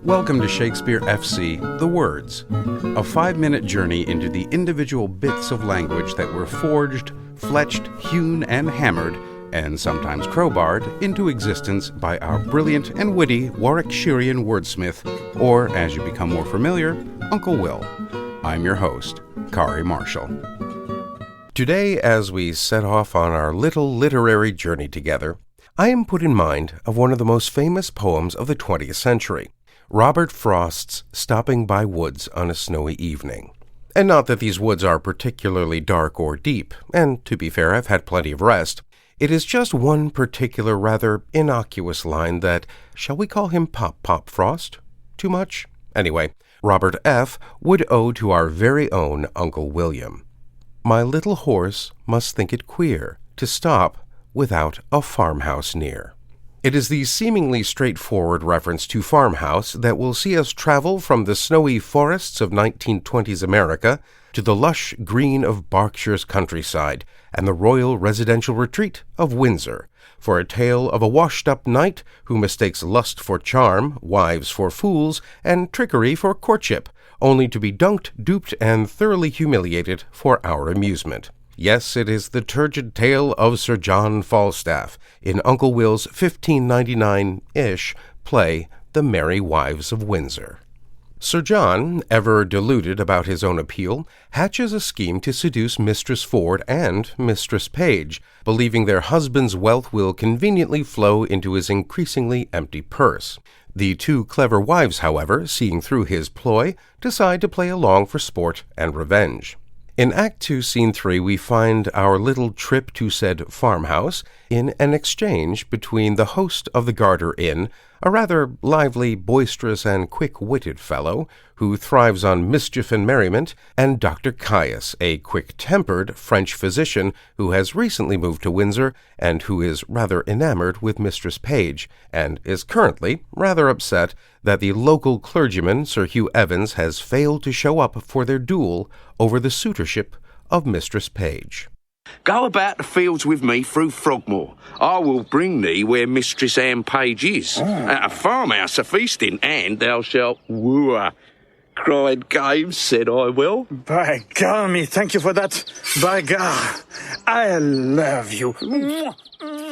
Welcome to Shakespeare FC, The Words, a 5-minute journey into the individual bits of language that were forged, fletched, hewn, and hammered, and sometimes crowbarred, into existence by our brilliant and witty Warwickshirean wordsmith, or, as you become more familiar, Uncle Will. I'm your host, Kari Marshall. Today, as we set off on our little literary journey together, I am put in mind of one of the most famous poems of the 20th century, Robert Frost's Stopping by Woods on a Snowy Evening. And not that these woods are particularly dark or deep, and to be fair, I've had plenty of rest. It is just one particular rather innocuous line that, shall we call him Pop Frost? Too much? Anyway, Robert F. would owe to our very own Uncle William. My little horse must think it queer to stop without a farmhouse near. It is the seemingly straightforward reference to Farmhouse that will see us travel from the snowy forests of 1920s America to the lush green of Berkshire's countryside and the royal residential retreat of Windsor, for a tale of a washed-up knight who mistakes lust for charm, wives for fools, and trickery for courtship, only to be dunked, duped, and thoroughly humiliated for our amusement. Yes, it is the turgid tale of Sir John Falstaff in Uncle Will's 1599-ish play, The Merry Wives of Windsor. Sir John, ever deluded about his own appeal, hatches a scheme to seduce Mistress Ford and Mistress Page, believing their husband's wealth will conveniently flow into his increasingly empty purse. The two clever wives, however, seeing through his ploy, decide to play along for sport and revenge. In Act 2, Scene 3, we find our little trip to said farmhouse in an exchange between the host of the Garter Inn, a rather lively, boisterous, and quick-witted fellow who thrives on mischief and merriment, and Dr. Caius, a quick-tempered French physician who has recently moved to Windsor and who is rather enamored with Mistress Page, and is currently rather upset that the local clergyman, Sir Hugh Evans, has failed to show up for their duel over the suitorship of Mistress Page. Go about the fields with me through Frogmore. I will bring thee where Mistress Anne Page is, at a farmhouse a-feasting, and thou shalt woo her. Cried Games, said I will. By God, me, thank you for that. By God, I love you.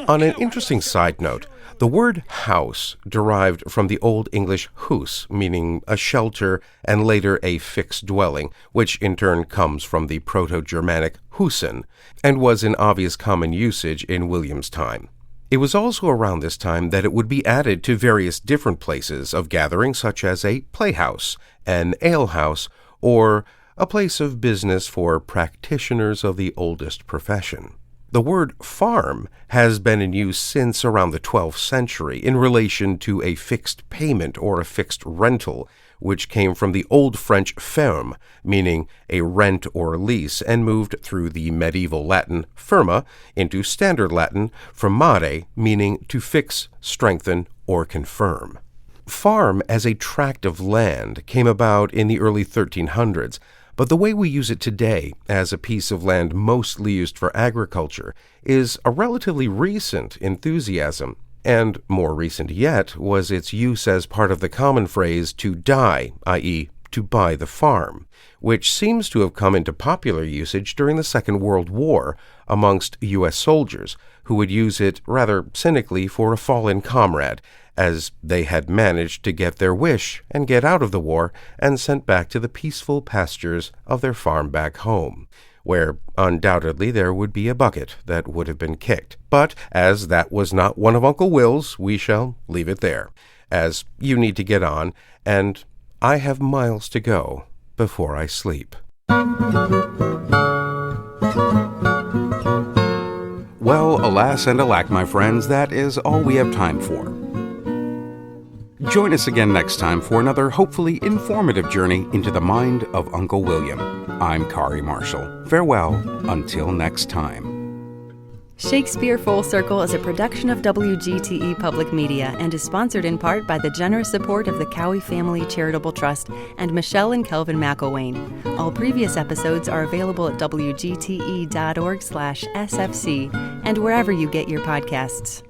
On an interesting side note, the word house derived from the Old English hus, meaning a shelter, and later a fixed dwelling, which in turn comes from the Proto-Germanic husen, and was in obvious common usage in William's time. It was also around this time that it would be added to various different places of gathering, such as a playhouse, an alehouse, or a place of business for practitioners of the oldest profession. The word farm has been in use since around the 12th century in relation to a fixed payment or a fixed rental, which came from the Old French ferme, meaning a rent or lease, and moved through the medieval Latin firma into Standard Latin firmare, meaning to fix, strengthen, or confirm. Farm as a tract of land came about in the early 1300s, but the way we use it today, as a piece of land mostly used for agriculture, is a relatively recent enthusiasm, and more recent yet was its use as part of the common phrase to die, i.e., to buy the farm, which seems to have come into popular usage during the Second World War amongst U.S. soldiers, who would use it rather cynically for a fallen comrade, as they had managed to get their wish and get out of the war and sent back to the peaceful pastures of their farm back home, where undoubtedly there would be a bucket that would have been kicked. But as that was not one of Uncle Will's, we shall leave it there, as you need to get on, and I have miles to go before I sleep. Well, alas and alack, my friends, that is all we have time for. Join us again next time for another hopefully informative journey into the mind of Uncle William. I'm Kari Marshall. Farewell until next time. Shakespeare Full Circle is a production of WGTE Public Media and is sponsored in part by the generous support of the Cowie Family Charitable Trust and Michelle and Kelvin McElwain. All previous episodes are available at wgte.org/sfc and wherever you get your podcasts.